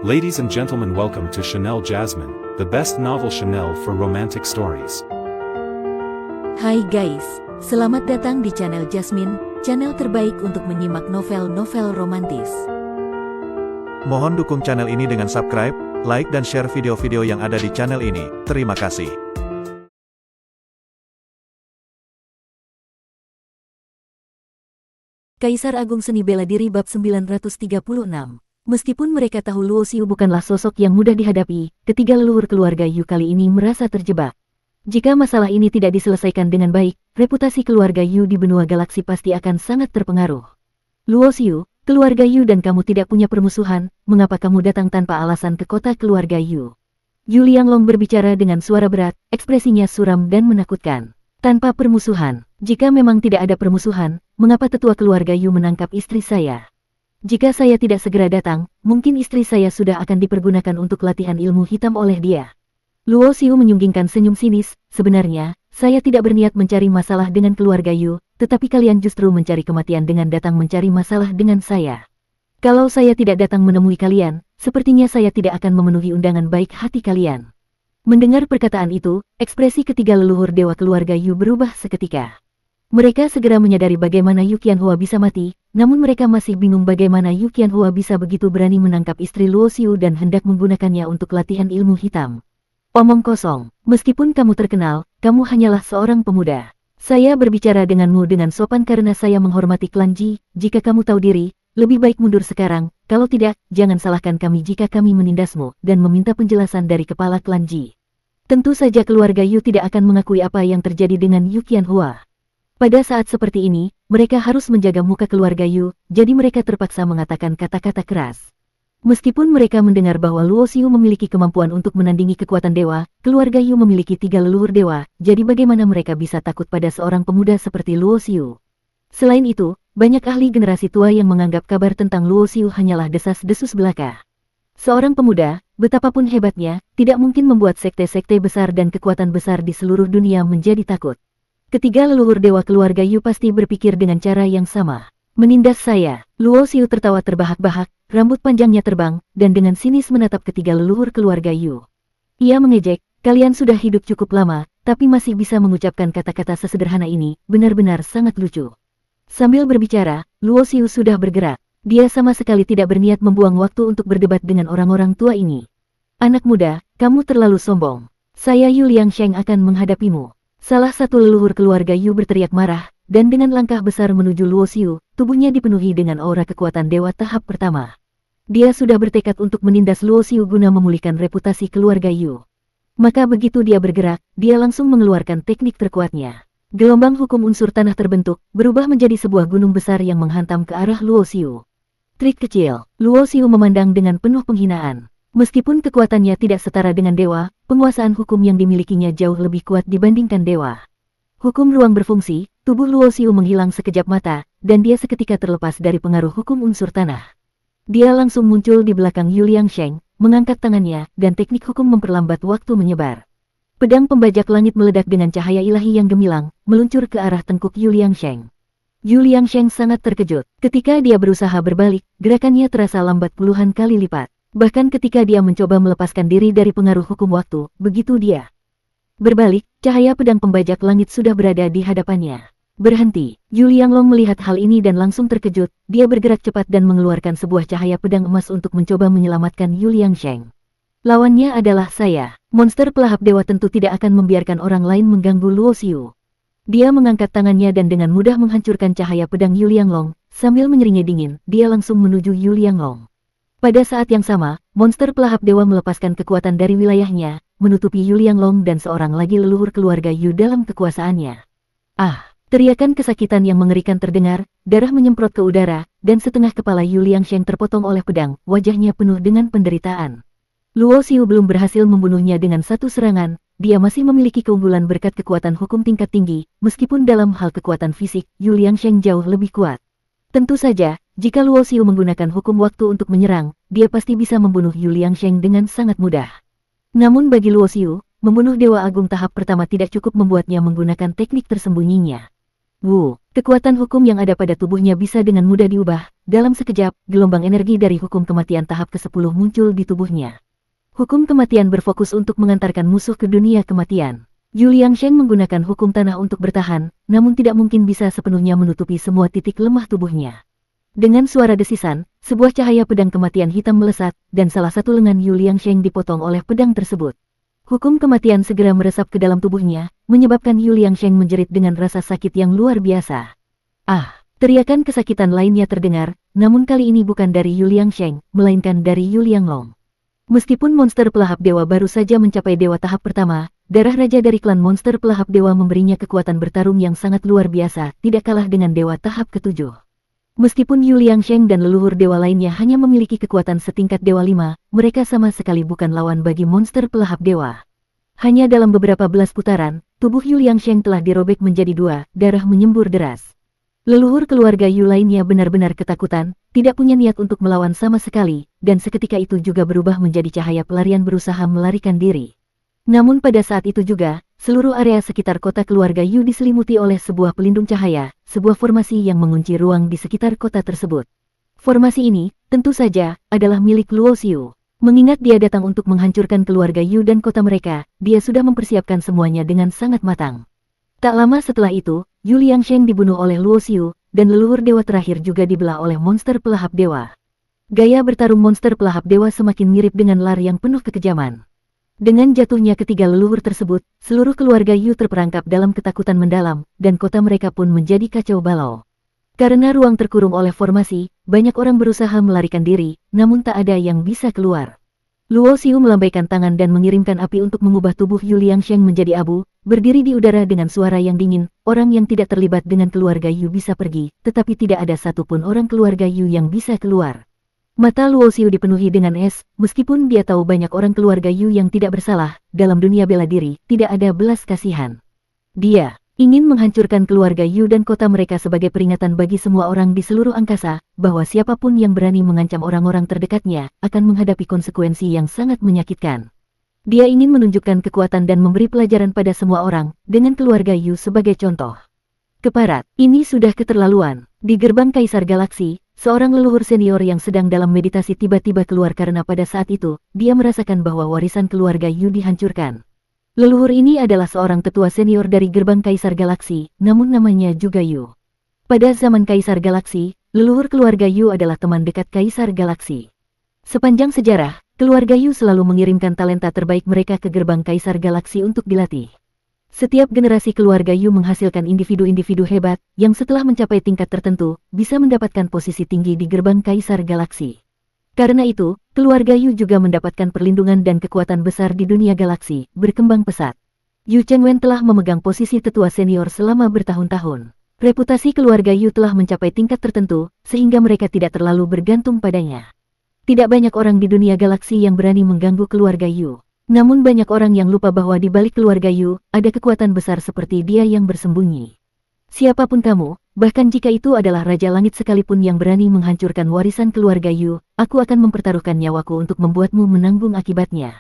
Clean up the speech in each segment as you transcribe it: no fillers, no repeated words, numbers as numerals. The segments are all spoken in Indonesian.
Ladies and gentlemen, welcome to Chanel Jasmine, the best novel Chanel for romantic stories. Hai guys, selamat datang di channel Jasmine, channel terbaik untuk menyimak novel-novel romantis. Mohon dukung channel ini dengan subscribe, like dan share video-video yang ada di channel ini. Terima kasih. Kaisar Agung Seni Bela Diri bab 936. Meskipun mereka tahu Luo Xiu bukanlah sosok yang mudah dihadapi, ketiga leluhur keluarga Yu kali ini merasa terjebak. Jika masalah ini tidak diselesaikan dengan baik, reputasi keluarga Yu di benua galaksi pasti akan sangat terpengaruh. Luo Xiu, keluarga Yu dan kamu tidak punya permusuhan, mengapa kamu datang tanpa alasan ke kota keluarga Yu? Yu Lianglong berbicara dengan suara berat, ekspresinya suram dan menakutkan. Tanpa permusuhan, jika memang tidak ada permusuhan, mengapa tetua keluarga Yu menangkap istri saya? Jika saya tidak segera datang, mungkin istri saya sudah akan dipergunakan untuk latihan ilmu hitam oleh dia. Luo Xiu menyunggingkan senyum sinis, sebenarnya, saya tidak berniat mencari masalah dengan keluarga Yu, tetapi kalian justru mencari kematian dengan datang mencari masalah dengan saya. Kalau saya tidak datang menemui kalian, sepertinya saya tidak akan memenuhi undangan baik hati kalian. Mendengar perkataan itu, ekspresi ketiga leluhur dewa keluarga Yu berubah seketika. Mereka segera menyadari bagaimana Yu Qianhua bisa mati, namun mereka masih bingung bagaimana Yu Qianhua bisa begitu berani menangkap istri Luo Xiu dan hendak menggunakannya untuk latihan ilmu hitam. Omong kosong, meskipun kamu terkenal, kamu hanyalah seorang pemuda. Saya berbicara denganmu dengan sopan karena saya menghormati klan Ji, jika kamu tahu diri, lebih baik mundur sekarang, kalau tidak, jangan salahkan kami jika kami menindasmu, dan meminta penjelasan dari kepala klan Ji. Tentu saja keluarga Yu tidak akan mengakui apa yang terjadi dengan Yu Qianhua. Pada saat seperti ini, mereka harus menjaga muka keluarga Yu, jadi mereka terpaksa mengatakan kata-kata keras. Meskipun mereka mendengar bahwa Luo Xiu memiliki kemampuan untuk menandingi kekuatan dewa, keluarga Yu memiliki tiga leluhur dewa, jadi bagaimana mereka bisa takut pada seorang pemuda seperti Luo Xiu? Selain itu, banyak ahli generasi tua yang menganggap kabar tentang Luo Xiu hanyalah desas-desus belaka. Seorang pemuda, betapapun hebatnya, tidak mungkin membuat sekte-sekte besar dan kekuatan besar di seluruh dunia menjadi takut. Ketiga leluhur dewa keluarga Yu pasti berpikir dengan cara yang sama. Menindas saya. Luo Xiu tertawa terbahak-bahak, rambut panjangnya terbang, dan dengan sinis menatap ketiga leluhur keluarga Yu. Ia mengejek, kalian sudah hidup cukup lama, tapi masih bisa mengucapkan kata-kata sesederhana ini, benar-benar sangat lucu. Sambil berbicara, Luo Xiu sudah bergerak. Dia sama sekali tidak berniat membuang waktu untuk berdebat dengan orang-orang tua ini. Anak muda, kamu terlalu sombong. Saya Yu Liangsheng akan menghadapimu. Salah satu leluhur keluarga Yu berteriak marah, dan dengan langkah besar menuju Luo Xiu, tubuhnya dipenuhi dengan aura kekuatan dewa tahap pertama. Dia sudah bertekad untuk menindas Luo Xiu guna memulihkan reputasi keluarga Yu. Maka begitu dia bergerak, dia langsung mengeluarkan teknik terkuatnya. Gelombang hukum unsur tanah terbentuk, berubah menjadi sebuah gunung besar yang menghantam ke arah Luo Xiu. Trik kecil, Luo Xiu memandang dengan penuh penghinaan. Meskipun kekuatannya tidak setara dengan dewa, penguasaan hukum yang dimilikinya jauh lebih kuat dibandingkan dewa. Hukum ruang berfungsi, tubuh Luo Xiu menghilang sekejap mata, dan dia seketika terlepas dari pengaruh hukum unsur tanah. Dia langsung muncul di belakang Yu Liangsheng, mengangkat tangannya, dan teknik hukum memperlambat waktu menyebar. Pedang pembajak langit meledak dengan cahaya ilahi yang gemilang, meluncur ke arah tengkuk Yu Liangsheng. Yu Liangsheng sangat terkejut. Ketika dia berusaha berbalik, gerakannya terasa lambat puluhan kali lipat. Bahkan ketika dia mencoba melepaskan diri dari pengaruh hukum waktu, begitu dia berbalik, cahaya pedang pembajak langit sudah berada di hadapannya. Berhenti. Yu Lianglong melihat hal ini dan langsung terkejut, dia bergerak cepat dan mengeluarkan sebuah cahaya pedang emas untuk mencoba menyelamatkan Yu Liangsheng. Lawannya adalah saya. Monster pelahap dewa tentu tidak akan membiarkan orang lain mengganggu Luo Xiu. Dia mengangkat tangannya dan dengan mudah menghancurkan cahaya pedang Yu Lianglong, sambil menyeringai dingin, dia langsung menuju Yu Lianglong. Pada saat yang sama, monster pelahap dewa melepaskan kekuatan dari wilayahnya, menutupi Yu Lianglong dan seorang lagi leluhur keluarga Yu dalam kekuasaannya. Ah! Teriakan kesakitan yang mengerikan terdengar, darah menyemprot ke udara, dan setengah kepala Yu Liangsheng terpotong oleh pedang, wajahnya penuh dengan penderitaan. Luo Xiu belum berhasil membunuhnya dengan satu serangan, dia masih memiliki keunggulan berkat kekuatan hukum tingkat tinggi, meskipun dalam hal kekuatan fisik, Yu Liangsheng jauh lebih kuat. Tentu saja, jika Luo Xiu menggunakan hukum waktu untuk menyerang, dia pasti bisa membunuh Yu Liangsheng dengan sangat mudah. Namun bagi Luo Xiu, membunuh Dewa Agung tahap pertama tidak cukup membuatnya menggunakan teknik tersembunyinya. Kekuatan hukum yang ada pada tubuhnya bisa dengan mudah diubah. Dalam sekejap, gelombang energi dari hukum kematian tahap ke-10 muncul di tubuhnya. Hukum kematian berfokus untuk mengantarkan musuh ke dunia kematian. Yu Liangsheng menggunakan hukum tanah untuk bertahan, namun tidak mungkin bisa sepenuhnya menutupi semua titik lemah tubuhnya. Dengan suara desisan, sebuah cahaya pedang kematian hitam melesat, dan salah satu lengan Yu Liangsheng dipotong oleh pedang tersebut. Hukum kematian segera meresap ke dalam tubuhnya, menyebabkan Yu Liangsheng menjerit dengan rasa sakit yang luar biasa. Ah! Teriakan kesakitan lainnya terdengar, namun kali ini bukan dari Yu Liangsheng, melainkan dari Yu Lianglong. Meskipun monster pelahap dewa baru saja mencapai dewa tahap pertama, darah raja dari klan monster pelahap dewa memberinya kekuatan bertarung yang sangat luar biasa, tidak kalah dengan dewa tahap ke-7. Meskipun Yu Liangsheng dan leluhur dewa lainnya hanya memiliki kekuatan setingkat dewa 5, mereka sama sekali bukan lawan bagi monster pelahap dewa. Hanya dalam beberapa belas putaran, tubuh Yu Liangsheng telah dirobek menjadi dua, darah menyembur deras. Leluhur keluarga Yu lainnya benar-benar ketakutan, tidak punya niat untuk melawan sama sekali, dan seketika itu juga berubah menjadi cahaya pelarian berusaha melarikan diri. Namun pada saat itu juga, seluruh area sekitar kota keluarga Yu diselimuti oleh sebuah pelindung cahaya, sebuah formasi yang mengunci ruang di sekitar kota tersebut. Formasi ini, tentu saja, adalah milik Luo Xiu. Mengingat dia datang untuk menghancurkan keluarga Yu dan kota mereka, dia sudah mempersiapkan semuanya dengan sangat matang. Tak lama setelah itu, Yu Liangsheng dibunuh oleh Luo Xiu, dan leluhur dewa terakhir juga dibelah oleh monster pelahap dewa. Gaya bertarung monster pelahap dewa semakin mirip dengan lar yang penuh kekejaman. Dengan jatuhnya ketiga leluhur tersebut, seluruh keluarga Yu terperangkap dalam ketakutan mendalam, dan kota mereka pun menjadi kacau balau. Karena ruang terkurung oleh formasi, banyak orang berusaha melarikan diri, namun tak ada yang bisa keluar. Luo Xiu melambaikan tangan dan mengirimkan api untuk mengubah tubuh Yu Liangsheng menjadi abu, berdiri di udara dengan suara yang dingin. Orang yang tidak terlibat dengan keluarga Yu bisa pergi, tetapi tidak ada satupun orang keluarga Yu yang bisa keluar. Mata Luo Xiu dipenuhi dengan es, meskipun dia tahu banyak orang keluarga Yu yang tidak bersalah, dalam dunia bela diri, tidak ada belas kasihan. Dia ingin menghancurkan keluarga Yu dan kota mereka sebagai peringatan bagi semua orang di seluruh angkasa, bahwa siapapun yang berani mengancam orang-orang terdekatnya, akan menghadapi konsekuensi yang sangat menyakitkan. Dia ingin menunjukkan kekuatan dan memberi pelajaran pada semua orang, dengan keluarga Yu sebagai contoh. Keparat, ini sudah keterlaluan. Di gerbang Kaisar Galaksi, seorang leluhur senior yang sedang dalam meditasi tiba-tiba keluar karena pada saat itu, dia merasakan bahwa warisan keluarga Yu dihancurkan. Leluhur ini adalah seorang tetua senior dari gerbang Kaisar Galaksi, namun namanya juga Yu. Pada zaman Kaisar Galaksi, leluhur keluarga Yu adalah teman dekat Kaisar Galaksi. Sepanjang sejarah, keluarga Yu selalu mengirimkan talenta terbaik mereka ke gerbang Kaisar Galaksi untuk dilatih. Setiap generasi keluarga Yu menghasilkan individu-individu hebat, yang setelah mencapai tingkat tertentu, bisa mendapatkan posisi tinggi di gerbang Kaisar Galaksi. Karena itu, keluarga Yu juga mendapatkan perlindungan dan kekuatan besar di dunia galaksi, berkembang pesat. Yu Chengwen telah memegang posisi tetua senior selama bertahun-tahun. Reputasi keluarga Yu telah mencapai tingkat tertentu, sehingga mereka tidak terlalu bergantung padanya. Tidak banyak orang di dunia galaksi yang berani mengganggu keluarga Yu. Namun banyak orang yang lupa bahwa di balik keluarga Yu, ada kekuatan besar seperti dia yang bersembunyi. Siapapun kamu, bahkan jika itu adalah Raja Langit sekalipun yang berani menghancurkan warisan keluarga Yu, aku akan mempertaruhkan nyawaku untuk membuatmu menanggung akibatnya.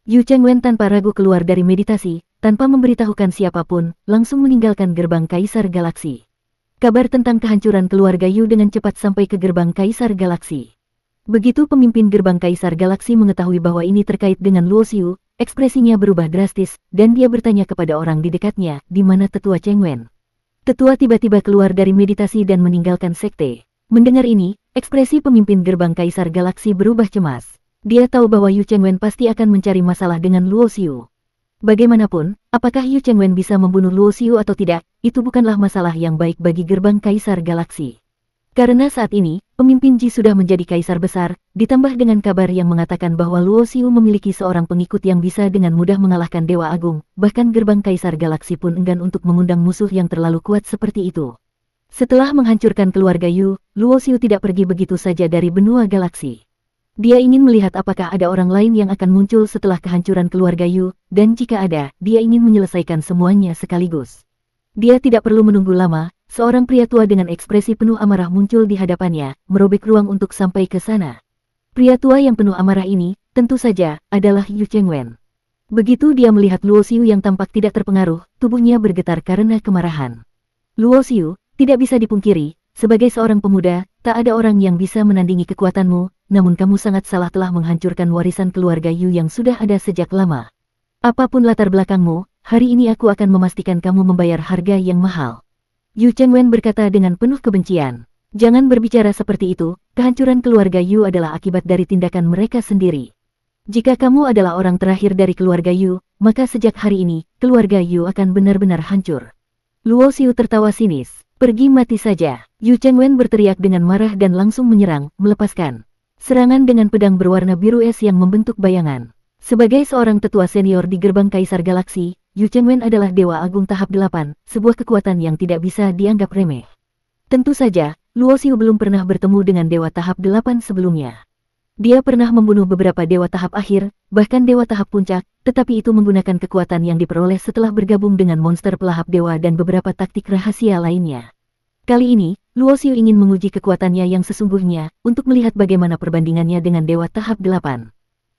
Yu Chengwen tanpa ragu keluar dari meditasi, tanpa memberitahukan siapapun, langsung meninggalkan gerbang Kaisar Galaksi. Kabar tentang kehancuran keluarga Yu dengan cepat sampai ke gerbang Kaisar Galaksi. Begitu pemimpin gerbang Kaisar Galaksi mengetahui bahwa ini terkait dengan Luo Xiu, ekspresinya berubah drastis, dan dia bertanya kepada orang di dekatnya, di mana tetua Chengwen. Tetua tiba-tiba keluar dari meditasi dan meninggalkan sekte. Mendengar ini, ekspresi pemimpin gerbang Kaisar Galaksi berubah cemas. Dia tahu bahwa Yu Chengwen pasti akan mencari masalah dengan Luo Xiu. Bagaimanapun, apakah Yu Chengwen bisa membunuh Luo Xiu atau tidak, itu bukanlah masalah yang baik bagi gerbang Kaisar Galaksi. Karena saat ini, pemimpin Ji sudah menjadi kaisar besar, ditambah dengan kabar yang mengatakan bahwa Luo Xiu memiliki seorang pengikut yang bisa dengan mudah mengalahkan Dewa Agung, bahkan gerbang Kaisar Galaksi pun enggan untuk mengundang musuh yang terlalu kuat seperti itu. Setelah menghancurkan keluarga Yu, Luo Xiu tidak pergi begitu saja dari benua galaksi. Dia ingin melihat apakah ada orang lain yang akan muncul setelah kehancuran keluarga Yu, dan jika ada, dia ingin menyelesaikan semuanya sekaligus. Dia tidak perlu menunggu lama. Seorang pria tua dengan ekspresi penuh amarah muncul di hadapannya, merobek ruang untuk sampai ke sana. Pria tua yang penuh amarah ini, tentu saja, adalah Yu Chengwen. Begitu dia melihat Luo Xiu yang tampak tidak terpengaruh, tubuhnya bergetar karena kemarahan. Luo Xiu, Tidak bisa dipungkiri, sebagai seorang pemuda, tak ada orang yang bisa menandingi kekuatanmu, namun kamu sangat salah telah menghancurkan warisan keluarga Yu yang sudah ada sejak lama. Apapun latar belakangmu, hari ini aku akan memastikan kamu membayar harga yang mahal. Yu Chengwen berkata dengan penuh kebencian. Jangan berbicara seperti itu, kehancuran keluarga Yu adalah akibat dari tindakan mereka sendiri. Jika kamu adalah orang terakhir dari keluarga Yu, maka sejak hari ini, keluarga Yu akan benar-benar hancur. Luo Xiu tertawa sinis. Pergi mati saja. Yu Chengwen berteriak dengan marah dan langsung menyerang, melepaskan serangan dengan pedang berwarna biru es yang membentuk bayangan. Sebagai seorang tetua senior di gerbang Kaisar Galaksi, Yu Chengwen adalah Dewa Agung tahap 8, sebuah kekuatan yang tidak bisa dianggap remeh. Tentu saja, Luo Xiu belum pernah bertemu dengan Dewa tahap 8 sebelumnya. Dia pernah membunuh beberapa Dewa tahap akhir, bahkan Dewa tahap puncak, tetapi itu menggunakan kekuatan yang diperoleh setelah bergabung dengan monster pelahap dewa dan beberapa taktik rahasia lainnya. Kali ini, Luo Xiu ingin menguji kekuatannya yang sesungguhnya, untuk melihat bagaimana perbandingannya dengan Dewa tahap 8.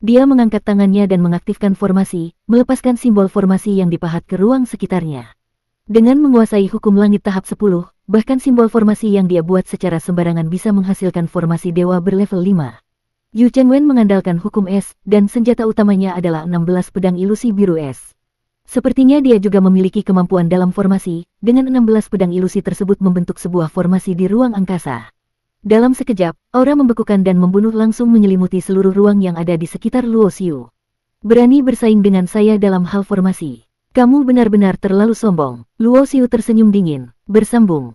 Dia mengangkat tangannya dan mengaktifkan formasi, melepaskan simbol formasi yang dipahat ke ruang sekitarnya. Dengan menguasai hukum langit tahap 10, bahkan simbol formasi yang dia buat secara sembarangan bisa menghasilkan formasi dewa berlevel 5. Yu Chengwen mengandalkan hukum es, dan senjata utamanya adalah 16 pedang ilusi biru es. Sepertinya dia juga memiliki kemampuan dalam formasi, dengan 16 pedang ilusi tersebut membentuk sebuah formasi di ruang angkasa. Dalam sekejap, aura membekukan dan membunuh langsung menyelimuti seluruh ruang yang ada di sekitar Luo Xiu. Berani bersaing dengan saya dalam hal formasi. Kamu benar-benar terlalu sombong. Luo Xiu tersenyum dingin, bersambung.